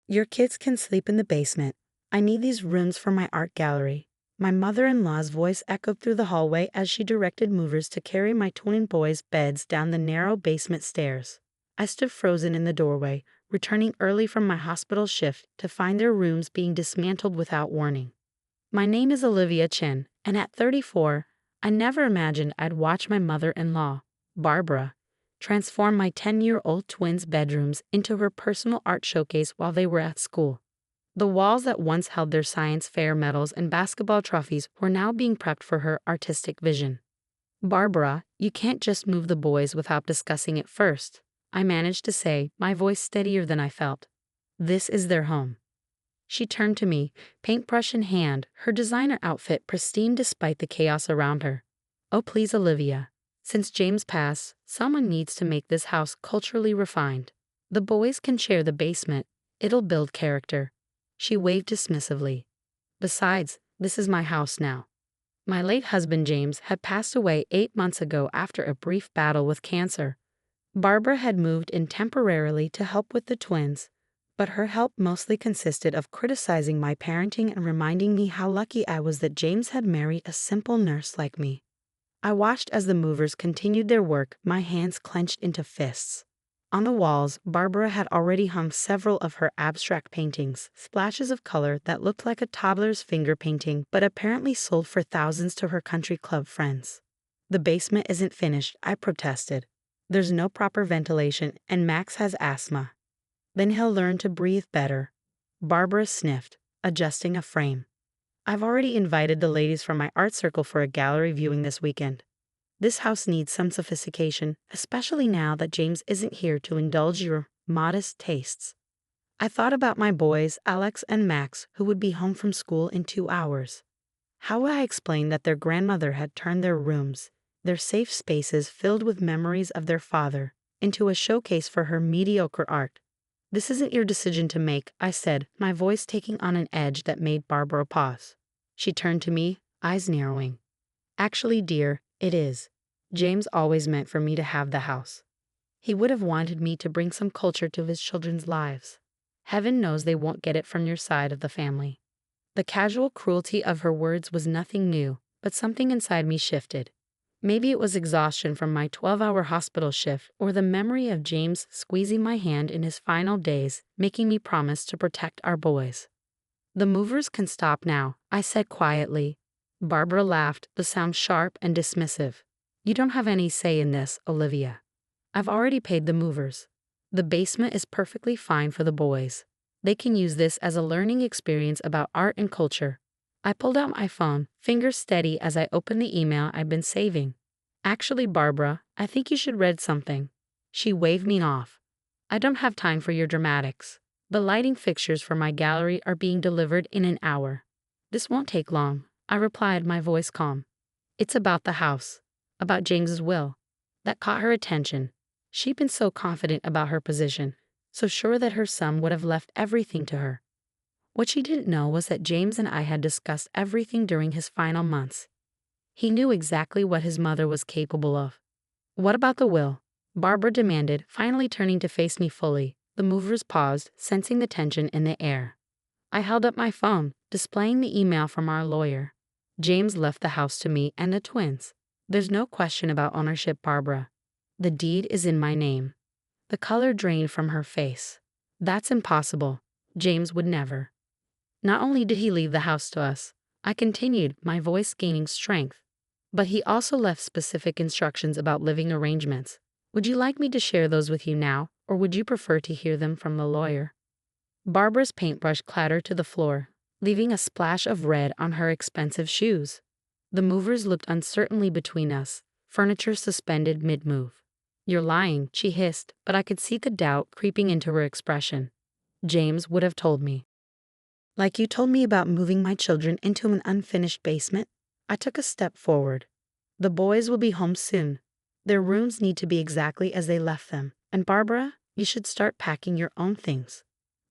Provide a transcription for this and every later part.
Your kids can sleep in the basement. I need these rooms for my art gallery. My mother-in-law's voice echoed through the hallway as she directed movers to carry my twin boys' beds down the narrow basement stairs. I stood frozen in the doorway, returning early from my hospital shift to find their rooms being dismantled without warning. My name is Olivia Chin, and at 34, I never imagined I'd watch my mother-in-law, Barbara, transform my 10-year-old twins' bedrooms into her personal art showcase while they were at school. The walls that once held their science fair medals and basketball trophies were now being prepped for her artistic vision. Barbara, you can't just move the boys without discussing it first, I managed to say, my voice steadier than I felt. This is their home. She turned to me, paintbrush in hand, her designer outfit pristine despite the chaos around her. Oh please, Olivia. Since James passed, someone needs to make this house culturally refined. The boys can share the basement. It'll build character. She waved dismissively. Besides, this is my house now. My late husband James had passed away 8 months ago after a brief battle with cancer. Barbara had moved in temporarily to help with the twins, but her help mostly consisted of criticizing my parenting and reminding me how lucky I was that James had married a simple nurse like me. I watched as the movers continued their work, my hands clenched into fists. On the walls, Barbara had already hung several of her abstract paintings, splashes of color that looked like a toddler's finger painting but apparently sold for thousands to her country club friends. The basement isn't finished, I protested. There's no proper ventilation, and Max has asthma. Then he'll learn to breathe better. Barbara sniffed, adjusting a frame. I've already invited the ladies from my art circle for a gallery viewing this weekend. This house needs some sophistication, especially now that James isn't here to indulge your modest tastes. I thought about my boys, Alex and Max, who would be home from school in 2 hours. How would I explain that their grandmother had turned their rooms, their safe spaces filled with memories of their father, into a showcase for her mediocre art? This isn't your decision to make, I said, my voice taking on an edge that made Barbara pause. She turned to me, eyes narrowing. Actually, dear, it is. James always meant for me to have the house. He would have wanted me to bring some culture to his children's lives. Heaven knows they won't get it from your side of the family. The casual cruelty of her words was nothing new, but something inside me shifted. Maybe it was exhaustion from my 12-hour hospital shift or the memory of James squeezing my hand in his final days, making me promise to protect our boys. The movers can stop now, I said quietly. Barbara laughed, the sound sharp and dismissive. You don't have any say in this, Olivia. I've already paid the movers. The basement is perfectly fine for the boys. They can use this as a learning experience about art and culture. I pulled out my phone, fingers steady as I opened the email I'd been saving. Actually, Barbara, I think you should read something. She waved me off. I don't have time for your dramatics. The lighting fixtures for my gallery are being delivered in an hour. This won't take long, I replied, my voice calm. It's about the house, about James's will. That caught her attention. She'd been so confident about her position, so sure that her son would have left everything to her. What she didn't know was that James and I had discussed everything during his final months. He knew exactly what his mother was capable of. What about the will? Barbara demanded, finally turning to face me fully. The movers paused, sensing the tension in the air. I held up my phone, displaying the email from our lawyer. James left the house to me and the twins. There's no question about ownership, Barbara. The deed is in my name. The color drained from her face. That's impossible. James would never. Not only did he leave the house to us, I continued, my voice gaining strength, but he also left specific instructions about living arrangements. Would you like me to share those with you now, or would you prefer to hear them from the lawyer? Barbara's paintbrush clattered to the floor, leaving a splash of red on her expensive shoes. The movers looked uncertainly between us, furniture suspended mid-move. You're lying, she hissed, but I could see the doubt creeping into her expression. James would have told me. Like you told me about moving my children into an unfinished basement? I took a step forward. The boys will be home soon. Their rooms need to be exactly as they left them. And Barbara, you should start packing your own things.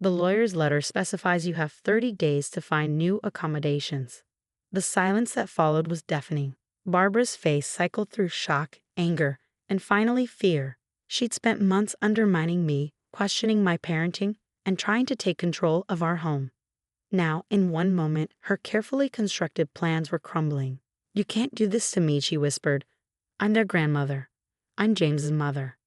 The lawyer's letter specifies you have 30 days to find new accommodations. The silence that followed was deafening. Barbara's face cycled through shock, anger, and finally fear. She'd spent months undermining me, questioning my parenting, and trying to take control of our home. Now, in one moment, her carefully constructed plans were crumbling. "You can't do this to me," she whispered. "I'm their grandmother. I'm James's mother."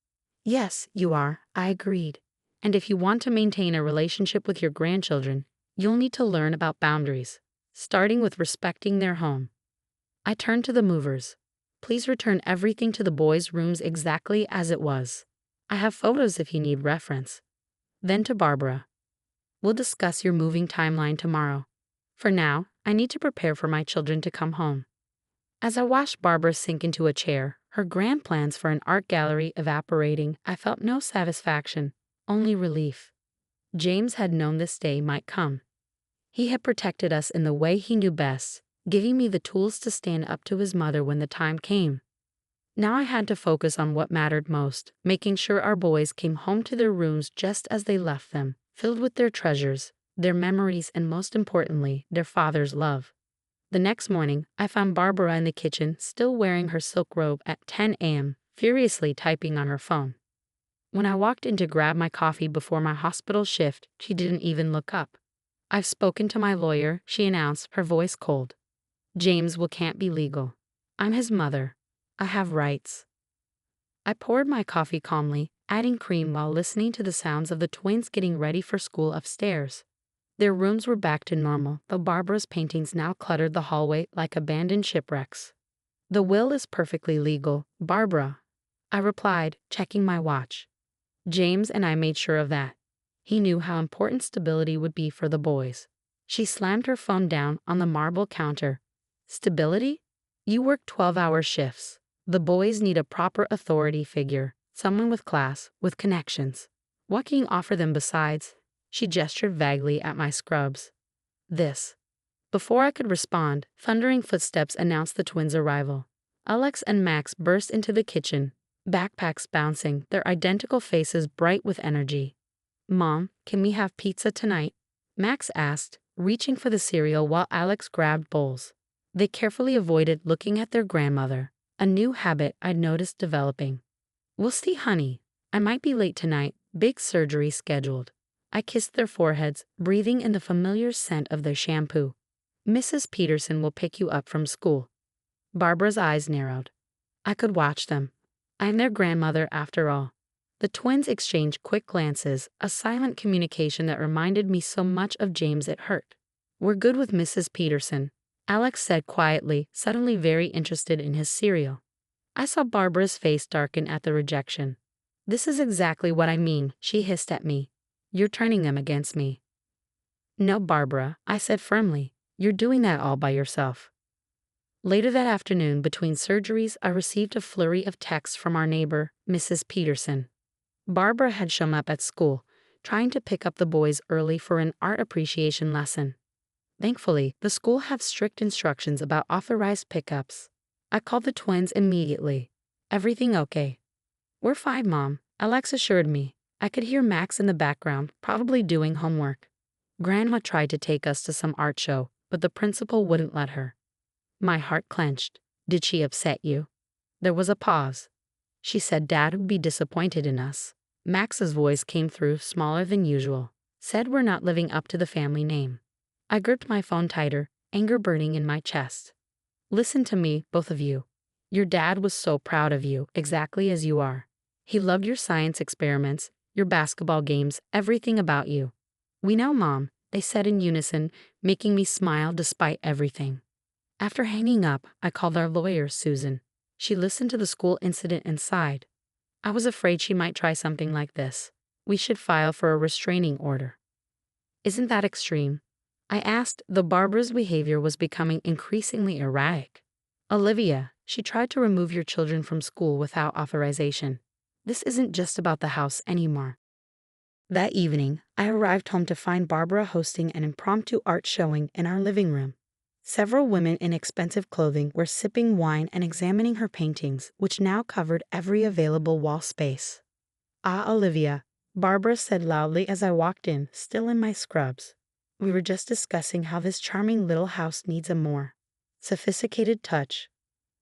"Yes, you are," I agreed. "And if you want to maintain a relationship with your grandchildren, you'll need to learn about boundaries, starting with respecting their home." I turned to the movers. "Please return everything to the boys' rooms exactly as it was. I have photos if you need reference." Then to Barbara. "We'll discuss your moving timeline tomorrow. For now, I need to prepare for my children to come home." As I watched Barbara sink into a chair, her grand plans for an art gallery evaporating, I felt no satisfaction, only relief. James had known this day might come. He had protected us in the way he knew best, giving me the tools to stand up to his mother when the time came. Now I had to focus on what mattered most, making sure our boys came home to their rooms just as they left them, filled with their treasures, their memories, and most importantly, their father's love. The next morning, I found Barbara in the kitchen, still wearing her silk robe at 10 a.m., furiously typing on her phone. When I walked in to grab my coffee before my hospital shift, she didn't even look up. "I've spoken to my lawyer," she announced, her voice cold. "James can't be legal. I'm his mother. I have rights." I poured my coffee calmly, adding cream while listening to the sounds of the twins getting ready for school upstairs. Their rooms were back to normal, though Barbara's paintings now cluttered the hallway like abandoned shipwrecks. "The will is perfectly legal, Barbara," I replied, checking my watch. "James and I made sure of that. He knew how important stability would be for the boys." She slammed her phone down on the marble counter. "Stability? You work 12-hour shifts. The boys need a proper authority figure, someone with class, with connections. What can you offer them besides?" She gestured vaguely at my scrubs. "This." Before I could respond, thundering footsteps announced the twins' arrival. Alex and Max burst into the kitchen, backpacks bouncing, their identical faces bright with energy. "Mom, can we have pizza tonight?" Max asked, reaching for the cereal while Alex grabbed bowls. They carefully avoided looking at their grandmother, a new habit I'd noticed developing. "We'll see, honey. I might be late tonight, big surgery scheduled." I kissed their foreheads, breathing in the familiar scent of their shampoo. "Mrs. Peterson will pick you up from school." Barbara's eyes narrowed. I could watch them. I'm their grandmother after all. The twins exchanged quick glances, a silent communication that reminded me so much of James it hurt. "We're good with Mrs. Peterson," Alex said quietly, suddenly very interested in his cereal. I saw Barbara's face darken at the rejection. "This is exactly what I mean," she hissed at me. "You're turning them against me." "No, Barbara," I said firmly. "You're doing that all by yourself." Later that afternoon, between surgeries, I received a flurry of texts from our neighbor, Mrs. Peterson. Barbara had shown up at school, trying to pick up the boys early for an art appreciation lesson. Thankfully, the school had strict instructions about authorized pickups. I called the twins immediately. "Everything okay?" "We're fine, Mom," Alex assured me. I could hear Max in the background, probably doing homework. "Grandma tried to take us to some art show, but the principal wouldn't let her." My heart clenched. "Did she upset you?" There was a pause. "She said Dad would be disappointed in us." Max's voice came through, smaller than usual. "Said we're not living up to the family name." I gripped my phone tighter, anger burning in my chest. "Listen to me, both of you. Your dad was so proud of you, exactly as you are. He loved your science experiments, your basketball games, everything about you." "We know, Mom," they said in unison, making me smile despite everything. After hanging up, I called our lawyer, Susan. She listened to the school incident and sighed. "I was afraid she might try something like this. We should file for a restraining order." "Isn't that extreme?" I asked, though Barbara's behavior was becoming increasingly erratic. "Olivia, she tried to remove your children from school without authorization. This isn't just about the house anymore." That evening, I arrived home to find Barbara hosting an impromptu art showing in our living room. Several women in expensive clothing were sipping wine and examining her paintings, which now covered every available wall space. "Ah, Olivia," Barbara said loudly as I walked in, still in my scrubs. "We were just discussing how this charming little house needs a more sophisticated touch.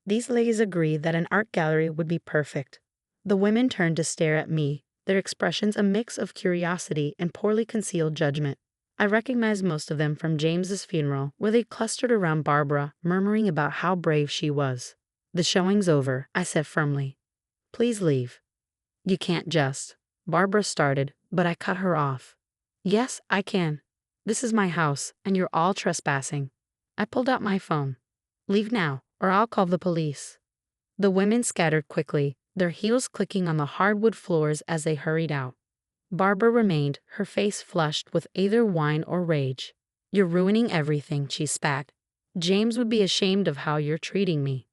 These ladies agree that an art gallery would be perfect." The women turned to stare at me, their expressions a mix of curiosity and poorly concealed judgment. I recognized most of them from James's funeral, where they clustered around Barbara, murmuring about how brave she was. "The showing's over," I said firmly. "Please leave." "You can't just," Barbara started, but I cut her off. "Yes, I can. This is my house, and you're all trespassing." I pulled out my phone. "Leave now, or I'll call the police." The women scattered quickly, their heels clicking on the hardwood floors as they hurried out. Barbara remained, her face flushed with either wine or rage. "You're ruining everything," she spat. "James would be ashamed of how you're treating me."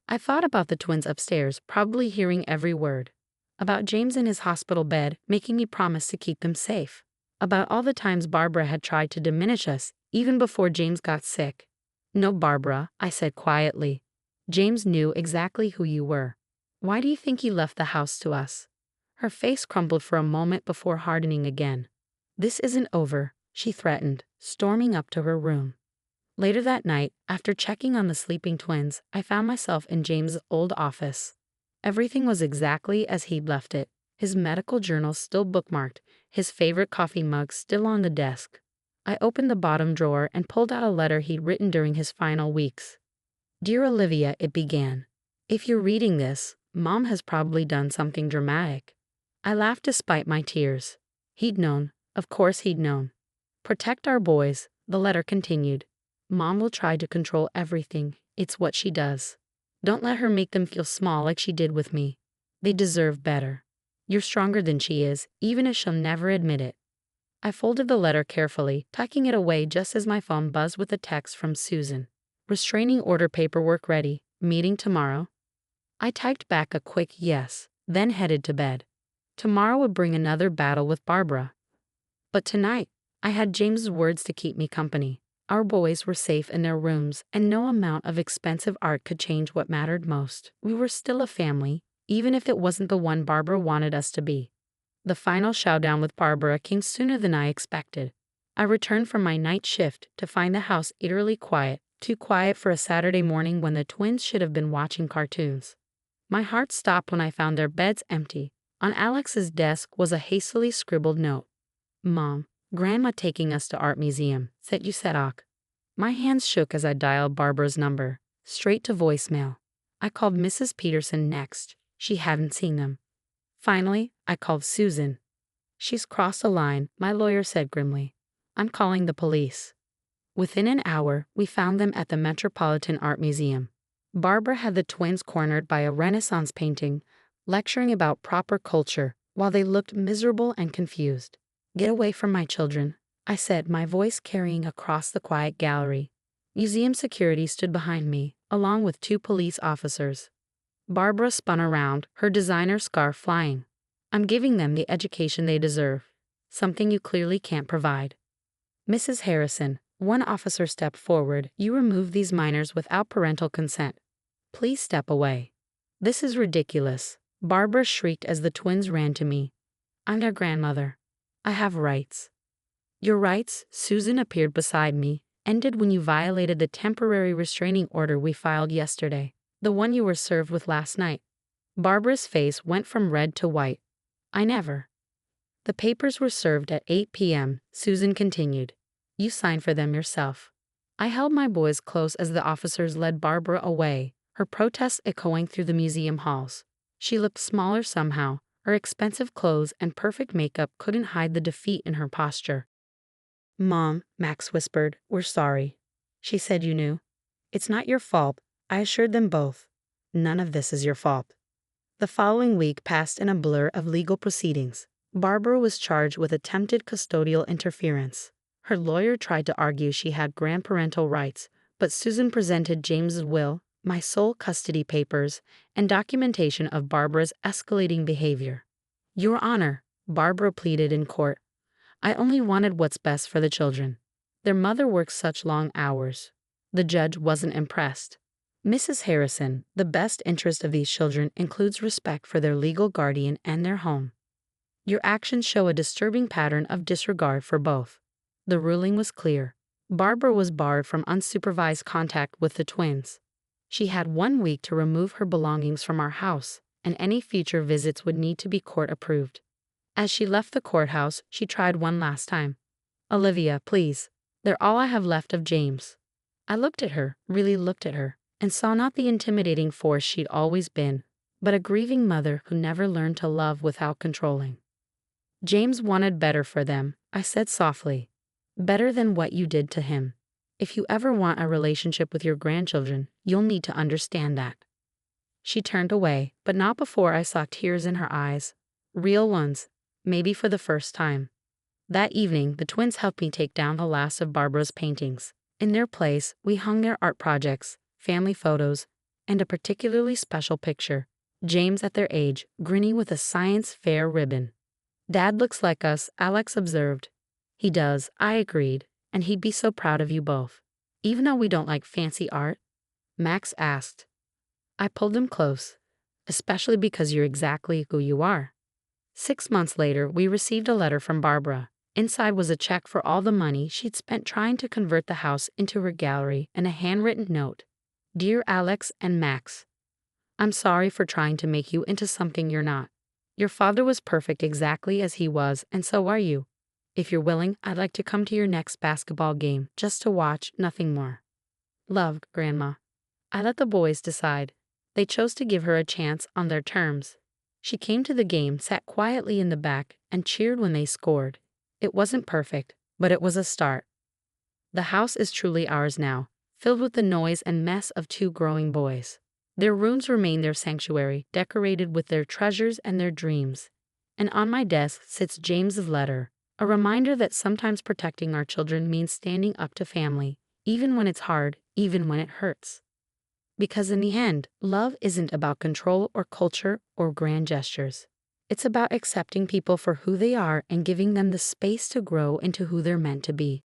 I thought about the twins upstairs, probably hearing every word. About James in his hospital bed, making me promise to keep them safe. About all the times Barbara had tried to diminish us, even before James got sick. "No, Barbara," I said quietly. "James knew exactly who you were. Why do you think he left the house to us?" Her face crumbled for a moment before hardening again. "This isn't over," she threatened, storming up to her room. Later that night, after checking on the sleeping twins, I found myself in James's old office. Everything was exactly as he'd left it, his medical journal still bookmarked, his favorite coffee mug still on the desk. I opened the bottom drawer and pulled out a letter he'd written during his final weeks. "Dear Olivia," it began. "If you're reading this, Mom has probably done something dramatic." I laughed despite my tears. He'd known. Of course he'd known. "Protect our boys," the letter continued. "Mom will try to control everything. It's what she does. Don't let her make them feel small like she did with me. They deserve better. You're stronger than she is, even if she'll never admit it." I folded the letter carefully, tucking it away just as my phone buzzed with a text from Susan. "Restraining order paperwork ready. Meeting tomorrow?" I typed back a quick yes, then headed to bed. Tomorrow would bring another battle with Barbara. But tonight, I had James's words to keep me company. Our boys were safe in their rooms, and no amount of expensive art could change what mattered most. We were still a family, even if it wasn't the one Barbara wanted us to be. The final showdown with Barbara came sooner than I expected. I returned from my night shift to find the house eerily quiet, too quiet for a Saturday morning when the twins should have been watching cartoons. My heart stopped when I found their beds empty. On Alex's desk was a hastily scribbled note. "Mom, Grandma taking us to art museum, said you said ok." My hands shook as I dialed Barbara's number, straight to voicemail. I called Mrs. Peterson next. She hadn't seen them. Finally, I called Susan. "She's crossed a line," my lawyer said grimly. "I'm calling the police." Within an hour, we found them at the Metropolitan Art Museum. Barbara had the twins cornered by a Renaissance painting, lecturing about proper culture, while they looked miserable and confused. "Get away from my children," I said, my voice carrying across the quiet gallery. Museum security stood behind me, along with 2 police officers. Barbara spun around, her designer scarf flying. "I'm giving them the education they deserve. Something you clearly can't provide." "Mrs. Harrison," one officer stepped forward, "you removed these minors without parental consent. Please step away." "This is ridiculous," Barbara shrieked as the twins ran to me. "I'm their grandmother. I have rights." "Your rights," Susan appeared beside me, "ended when you violated the temporary restraining order we filed yesterday, the one you were served with last night." Barbara's face went from red to white. "I never." "The papers were served at 8 p.m., Susan continued. "You signed for them yourself." I held my boys close as the officers led Barbara away, her protests echoing through the museum halls. She looked smaller somehow. Her expensive clothes and perfect makeup couldn't hide the defeat in her posture. "Mom," Max whispered, "we're sorry." She said, "You knew." "It's not your fault," I assured them both. "None of this is your fault." The following week passed in a blur of legal proceedings. Barbara was charged with attempted custodial interference. Her lawyer tried to argue she had grandparental rights, but Susan presented James's will, my sole custody papers, and documentation of Barbara's escalating behavior. "Your Honor," Barbara pleaded in court, "I only wanted what's best for the children. Their mother works such long hours." The judge wasn't impressed. "Mrs. Harrison, the best interest of these children includes respect for their legal guardian and their home. Your actions show a disturbing pattern of disregard for both." The ruling was clear. Barbara was barred from unsupervised contact with the twins. She had 1 week to remove her belongings from our house, and any future visits would need to be court-approved. As she left the courthouse, she tried one last time. "Olivia, please. They're all I have left of James." I looked at her, really looked at her, and saw not the intimidating force she'd always been, but a grieving mother who never learned to love without controlling. "James wanted better for them," I said softly. "Better than what you did to him. If you ever want a relationship with your grandchildren, you'll need to understand that." She turned away, but not before I saw tears in her eyes. Real ones, maybe for the first time. That evening, the twins helped me take down the last of Barbara's paintings. In their place, we hung their art projects, family photos, and a particularly special picture. James at their age, grinning with a science fair ribbon. "Dad looks like us," Alex observed. "He does," I agreed, "and he'd be so proud of you both." "Even though we don't like fancy art?" Max asked. I pulled him close. "Especially because you're exactly who you are." 6 months later, we received a letter from Barbara. Inside was a check for all the money she'd spent trying to convert the house into her gallery and a handwritten note. "Dear Alex and Max, I'm sorry for trying to make you into something you're not. Your father was perfect exactly as he was, and so are you. If you're willing, I'd like to come to your next basketball game, just to watch, nothing more. Love, Grandma." I let the boys decide. They chose to give her a chance on their terms. She came to the game, sat quietly in the back, and cheered when they scored. It wasn't perfect, but it was a start. The house is truly ours now, filled with the noise and mess of 2 growing boys. Their rooms remain their sanctuary, decorated with their treasures and their dreams. And on my desk sits James's letter, a reminder that sometimes protecting our children means standing up to family, even when it's hard, even when it hurts. Because in the end, love isn't about control or culture or grand gestures. It's about accepting people for who they are and giving them the space to grow into who they're meant to be.